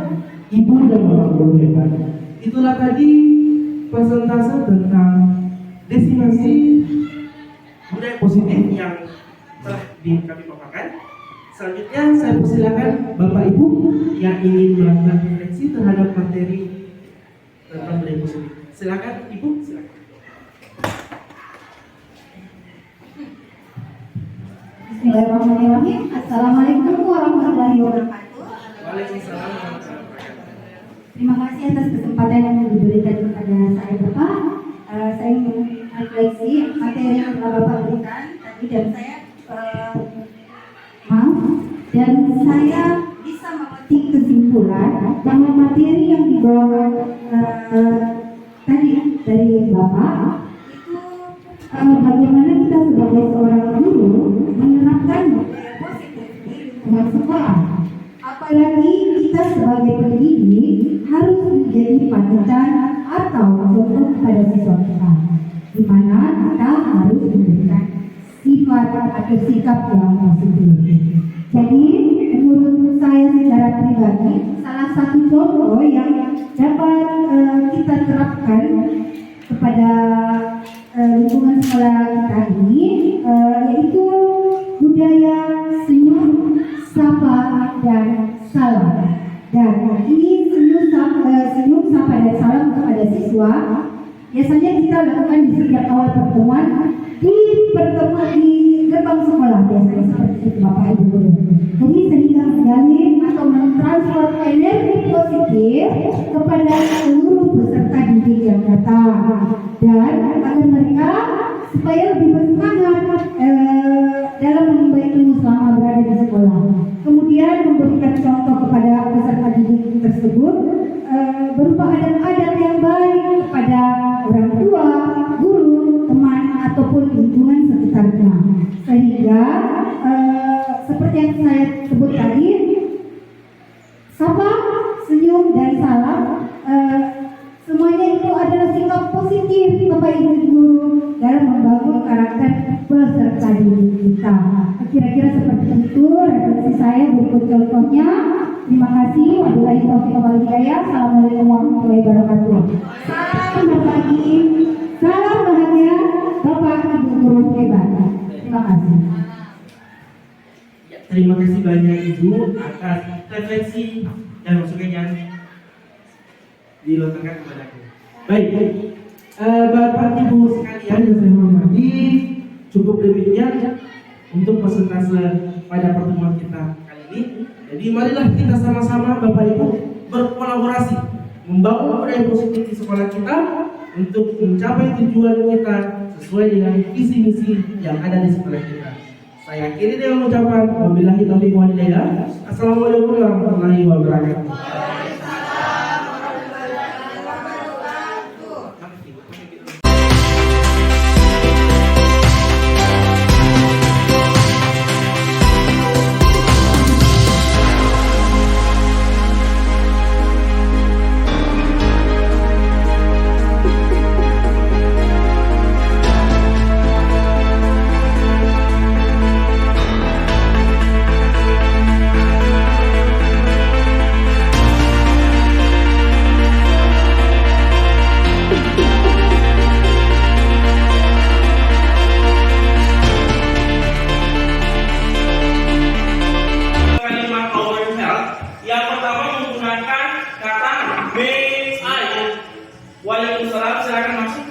Ibu dan Bapak Guru hebat. Itulah tadi presentasi tentang destinasi budaya positif yang telah kami paparkan. Selanjutnya saya persilakan Bapak Ibu yang ingin melakukan refleksi terhadap materi tentang budaya positif. Silakan Ibu, silakan. Bismillahirrahmanirrahim. Assalamualaikum warahmatullahi wabarakatuh. Waalaikumsalam warahmatullahi wabarakatuh. Terima kasih atas kesempatan yang diberikan kepada saya Bapak. Saya ingin refleksi materi yang telah Bapak berikan tadi dan saya bisa memetik kesimpulan bahwa materi yang dibawakan tadi dari Bapak itu bagaimana kita sebagai seorang guru menerapkan budaya positif di lingkungan sekolah. Apalagi kita sebagai pendidik harus menjadi panutan atau contoh kepada siswa kita, di mana kita harus memberikan sifat atau sikap yang positif. Jadi menurut saya secara pribadi, salah satu contoh yang dapat kita terapkan kepada lingkungan sekolah kita ini yaitu budaya senyum, sapa, dan salam. Dan ini senyum, sapa, dan salam kepada siswa biasanya kita lakukan di setiap awal pertemuan di gerbang sekolah, biasanya seperti itu Bapak Ibu Guru. Jadi sehingga menjalin atau mentransfer energi positif kepada seluruh peserta didik yang datang, dan agar mereka supaya lebih bersemangat dalam menimba ilmu selama berada di sekolah. Kemudian memberikan contoh kepada peserta didik tersebut berupa adab-adab yang baik kepada orang tua, guru, teman, ataupun lingkungan sekitar kita. Kira-kira seperti itu refleksi saya. Berikut contohnya. Terima kasih. Wabillahi taufiq wal hidayah. Assalamualaikum warahmatullahi wabarakatuh. Salam berbagi, salam bahagia, Bapak Ibu guru hebat. Terima kasih. Terima kasih banyak Ibu atas refleksi dan masukan yang dilontarkan kepadaku. Baik, Bapak Ibu sekalian yang saya hormati, cukup demikian untuk persentase pada pertemuan kita kali ini. Jadi marilah kita sama-sama Bapak Ibu berkolaborasi membangun budaya positif di sekolah kita untuk mencapai tujuan kita sesuai dengan visi misi yang ada di sekolah kita. Saya akhiri dengan ucapan wabillahi taufiq wal hidayah. Assalamualaikum warahmatullahi wabarakatuh. Waalaikumsalam, silakan masuk.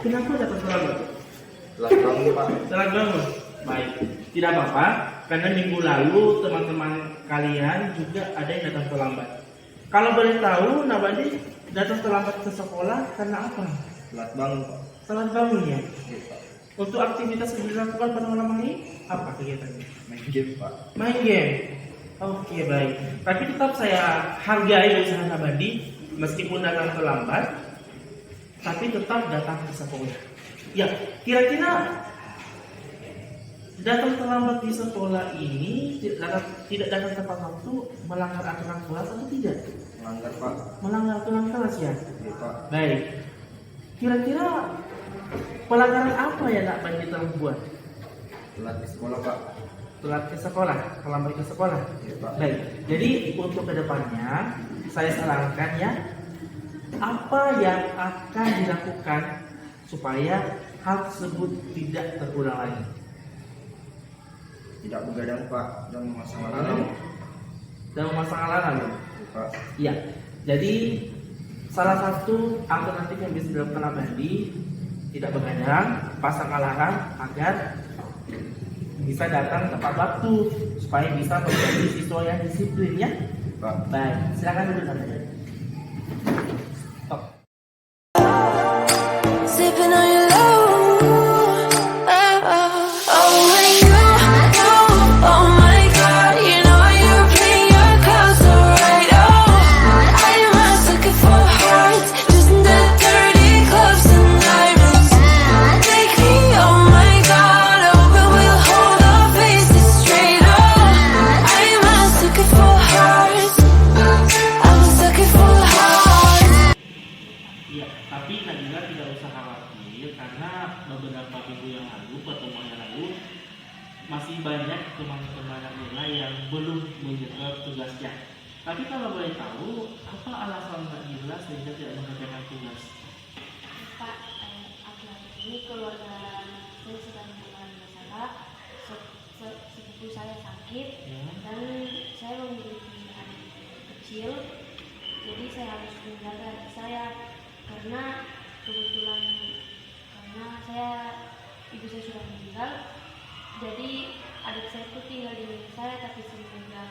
Kenapa datang terlambat? Telat bangun Pak. Telat bangun. Baik, tidak apa-apa, karena minggu lalu teman-teman kalian juga ada yang datang terlambat. Kalau boleh tahu, Nabadi datang terlambat ke sekolah karena apa? Telat bangun Pak. Telat bangun ya. Iya, Pak. Untuk aktivitas yang dilakukan pada malam ini, apa kegiatannya? Main game Pak. Main game. Oke, baik. Tapi tetap saya hargai usaha Nabadi meskipun datang terlambat, tapi tetap datang ke sekolah. Ya, kira-kira datang terlambat di sekolah ini tidak datang tepat waktu melanggar aturan kelas atau tidak? Melanggar Pak. Melanggar aturan kelas ya. Iya Pak. Baik. Kira-kira pelanggaran apa ya Nak Bandi telah buat? Telat di sekolah Pak. Telat ke sekolah, terlambat ke sekolah. Iya Pak. Baik. Jadi untuk kedepannya saya sarankan ya, apa yang akan dilakukan supaya hal tersebut tidak terulang lagi? Tidak begadang Pak dan memasang alarm. Dan memasang alarm. Iya Pak. Iya. Jadi salah satu alternatif yang bisa dilakukan Abadi, tidak begadang, pasang alarm agar bisa datang tepat waktu supaya bisa menjadi siswa yang disiplin ya. Pak. Baik, silakan duduk Abadi. Stop. Sipping on your love. Oh, when you, oh my God, you know you bring your clothes so right. Oh, I'm not looking for hearts, just the dirty clothes and diamonds. Take me, oh my God, oh, but we'll hold our faces straight. Oh, I'm not looking for hearts, I was looking for hearts. Iya, tapi Nabila tidak usah khawatir karena beberapa minggu yang lalu, pertemuan yang lalu, masih banyak teman-teman Nabila yang belum mengerjakan tugasnya. Tapi kalau boleh tahu, apa alasan Nabila sehingga tidak mengerjakan tugas? Pak, akhir-akhir ini keluarga saya sedang mengalami masalah. Sepupu saya sakit Ya. dan saya memiliki adik kecil, jadi saya harus menjaga adik saya karena kebetulan ibu saya sudah meninggal, jadi adik saya itu tinggal di rumah saya, tapi semenjak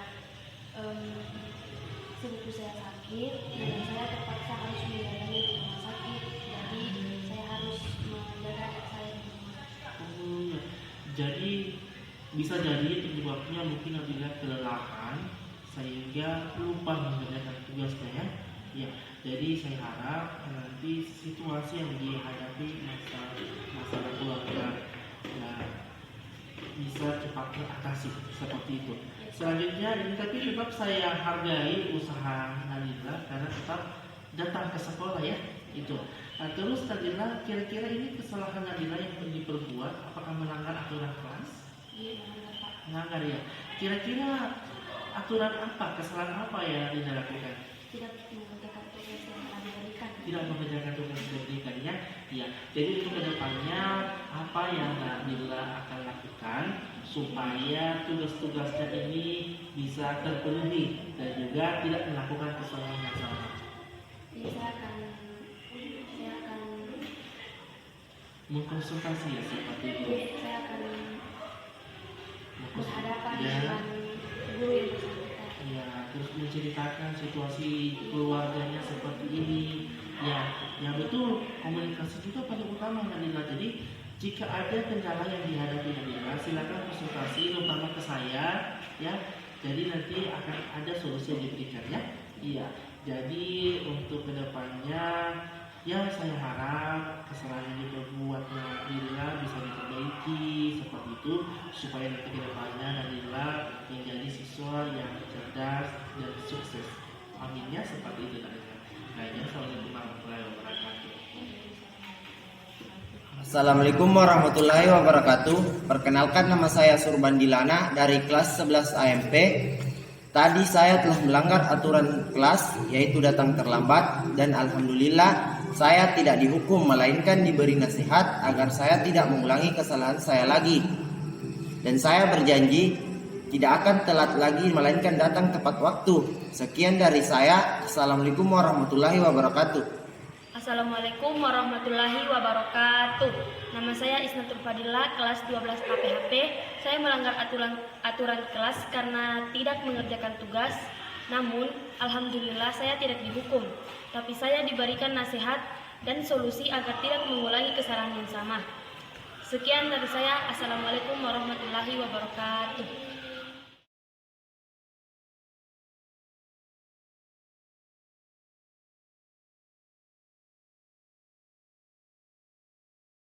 sepupu saya sakit dan saya terpaksa harus menjalani di rumah sakit, jadi saya harus menjaga adik saya di rumah. Oh, ya. Jadi bisa jadi penyebabnya mungkin Nabila kelelahan sehingga lupa mengerjakan tugasnya ya. Ya, jadi saya harap nanti situasi yang dihadapi masalah keluarga ya, bisa cepat teratasi seperti itu. Selanjutnya ini tapi tetap saya hargai usaha Nabila karena tetap datang ke sekolah ya. Itu. Nah, terus Nadila, kira-kira ini kesalahan Nadila yang diperbuat apakah melanggar aturan kelas? Iya, melanggar Pak. Melanggar ya. Kira-kira aturan apa, kesalahan apa yang Nadila lakukan? Tidak mengerjakan tugas yang telah diberikan. Tidak mengerjakan tugas yang diberikan ya. Ya. Jadi untuk kedepannya apa yang Nadila akan lakukan supaya tugas-tugasnya ini bisa terpenuhi dan juga tidak melakukan kesalahan yang sama. Jadi saya akan Mengkonsultasi ya seperti itu. saya akan Mengkonsultasi. berhadapan Ya. dengan guru yang bersangkutan. Ya, terus menceritakan situasi keluarganya seperti ini. Ya, yang betul komunikasi juga paling utama Nadila. Jadi jika ada kendala yang dihadapi Nadila, silakan konsultasi terutama ke saya, ya. Jadi nanti akan ada solusi yang diberikan ya. Iya. Jadi untuk kedepannya, ya saya harap kesalahan yang diperbuat Nadila bisa diperbaiki seperti itu supaya nanti kedepannya Nadila menjadi siswa yang cerdas dan sukses. Amin ya, seperti itu Nadila. Baiknya, assalamualaikum warahmatullahi wabarakatuh. Assalamualaikum warahmatullahi wabarakatuh. Perkenalkan, nama saya Surban Dilana dari kelas 11 AMP. Tadi saya telah melanggar aturan kelas, yaitu datang terlambat, dan alhamdulillah saya tidak dihukum melainkan diberi nasihat agar saya tidak mengulangi kesalahan saya lagi. Dan saya berjanji tidak akan telat lagi melainkan datang tepat waktu. Sekian dari saya. Assalamualaikum warahmatullahi wabarakatuh. Assalamualaikum warahmatullahi wabarakatuh. Nama saya Isnatul Fadila, kelas 12 APHP. Saya melanggar aturan kelas karena tidak mengerjakan tugas. Namun, alhamdulillah saya tidak dihukum. Tapi saya diberikan nasihat dan solusi agar tidak mengulangi kesalahan yang sama. Sekian dari saya. Assalamualaikum warahmatullahi wabarakatuh.